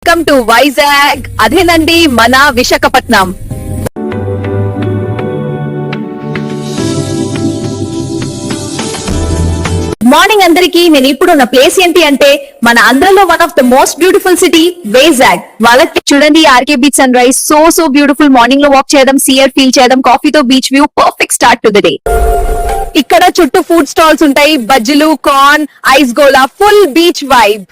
Welcome to Vizag. అదేనండి మన Visakhapatnam. Morning అందరికి. నేను ఇప్పుడు ఉన్న ప్లేస్ ఏంటి అంటే మన ఆంధ్రలో one of the most beautiful city Vizag. వాళ్ళకి చూడండి RK beach sunrise so beautiful. Morning లో వాక్ చేయడం, సీయర్ ఫీల్ చేయడం, కాఫీతో beach view, perfect start to the day. ఇక్కడ చుట్టూ ఫుడ్ స్టాల్స్ ఉంటాయి, బజ్జీలు, corn, ice gola, full beach vibe.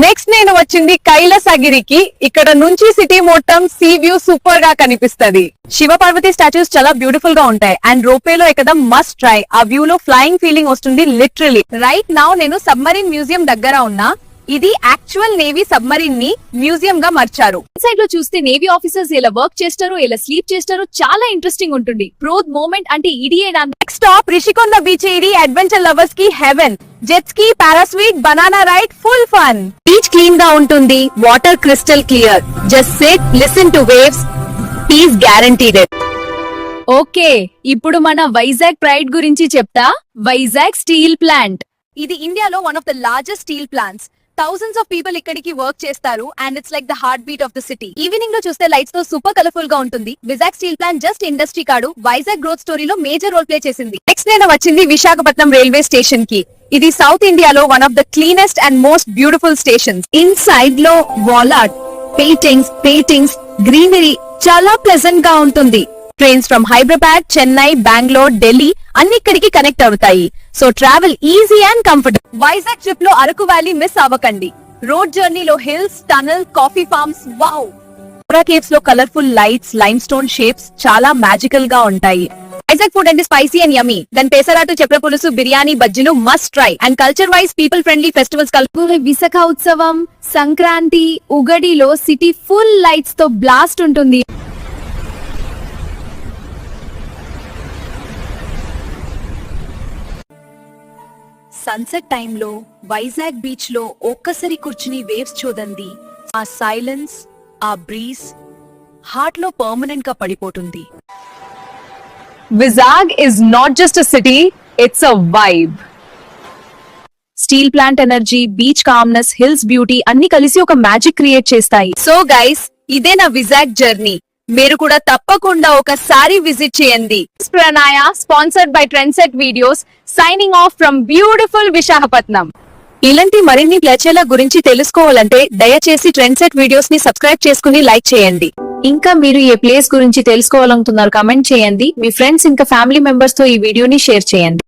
Next నేను వచ్చింది కైలాసగిరికి. ఇక్కడ నుంచి సిటీ మొత్తం సీ వ్యూ సూపర్ గా కనిపిస్తది. శివ పార్వతి స్టాచ్యూస్ చాలా బ్యూటిఫుల్ గా ఉంటాయి అండ్ రోపే లో ఎక్కడం మస్ట్ ట్రై. ఆ వ్యూ లో ఫ్లయింగ్ ఫీలింగ్ వస్తుంది లిటరలీ. రైట్ నౌ నేను సబ్మరీన్ మ్యూజియం దగ్గర ఉన్నా. ఇది యాక్చువల్ నేవీ సబ్మరీన్ ని మ్యూజియం గా మార్చారు. సైడ్ లో చూస్తే నేవీ ఆఫీసర్స్ ఎలా వర్క్ చేస్తారో, ఎలా స్లీప్ చేస్తారో చాలా ఇంట్రెస్టింగ్ ఉంటుంది. ప్రోద్ మూమెంట్ అంటే ఇడియే. Next stop Rushikonda beach. ఇది అడ్వెంచర్ లవర్స్ కి హెవెన్. జెట్ స్కీ, పారాస్వీట్, banana ride, full fun. Beach clean గా ఉంటుంది, water crystal clear. Just sit, listen to waves, peace guaranteed. Okay, ఇప్పుడు మన వైజాగ్ ప్రైడ్ గురించి చెప్తా. Vizag steel plant. ఇది ఇండియాలో one of the largest steel plants. Thousands of people ఇక్కడికి వర్క్ చేస్తారు and it's like the heartbeat of the city. Evening లో చూస్తే లైట్స్ తో సూపర్ కలర్ఫుల్ గా ఉంటుంది. Vizag steel plant just industry కాదు, వైజాగ్ గ్రోత్ స్టోరీలో మేజర్ రోల్ ప్లే చేసింది. నెక్స్ట్ నేను వచ్చింది విశాఖపట్నం రైల్వే స్టేషన్ కి. ఇది సౌత్ ఇండియాలో one of the cleanest and most beautiful stations. In side లో వాల్ ఆర్ట్, పెయింటింగ్స్, గ్రీనరీ చాలా ప్లెజెంట్ గా ఉంటుంది. ట్రైన్స్ ఫ్రమ్ హైదరాబాద్, చెన్నై, బెంగళూరు, ఢిల్లీ అన్ని ఇక్కడికి కనెక్ట్ అవుతాయి. So travel easy and comfortable. Vizag trip లో అరకు వ్యాలీ మిస్ అవ్వకండి. రోడ్ జర్నీలో hills, tunnel, coffee farms, wow. Caves లో colourful lights, limestone shapes చాలా మ్యాజికల్ గా ఉంటాయి. వైజాగ్ ఫుడ్ అంటే స్పైసీ అండ్ యమ్మీ. దాని పెసరాటు, చెప్ర పులుసు, బిర్యానీ, బజ్జీలు must try. And culture wise people friendly festivals Visakha Utsavam, Sankranti, ఉగడిలో సిటీ ఫుల్ లైట్స్ తో బ్లాస్ట్ ఉంటుంది. సన్సెట్ టైంలో వైజాగ్ బీచ్ లో ఒక్కసారి కూర్చుని వేవ్స్ చూడండి. ఆ సైలెన్స్, ఆ బ్రీజ్ హార్ట్ లో పర్మనెంట్ గా పడిపోతుంది. Vizag is not just a city, it's a vibe. Steel plant energy, beach calmness, hills beauty అన్ని కలిసి ఒక మ్యాజిక్ క్రియేట్ చేస్తాయి. సో గైస్, ఇదే నా వైజాగ్ జర్నీ. మీరు కూడా తప్పకుండా ఒకసారి విజిట్ చేయండి. ప్రణాయ sponsored by trendset videos, signing off from beautiful Visakhapatnam. ఇలాంటి మరిన్ని ప్లేచేల గురించి తెలుసుకోవాలంటే దయచేసి ట్రెండ్సెట్ వీడియోస్ ని సబ్స్క్రైబ్ చేసుకుని లైక్ చేయండి. ఇంకా మీరు ఏ ప్లేస్ గురించి తెలుసుకోవాలనుకుంటున్నారు కమెంట్ చేయండి. మీ ఫ్రెండ్స్ ఇంకా ఫ్యామిలీ మెంబర్స్ తో ఈ వీడియోని షేర్ చేయండి.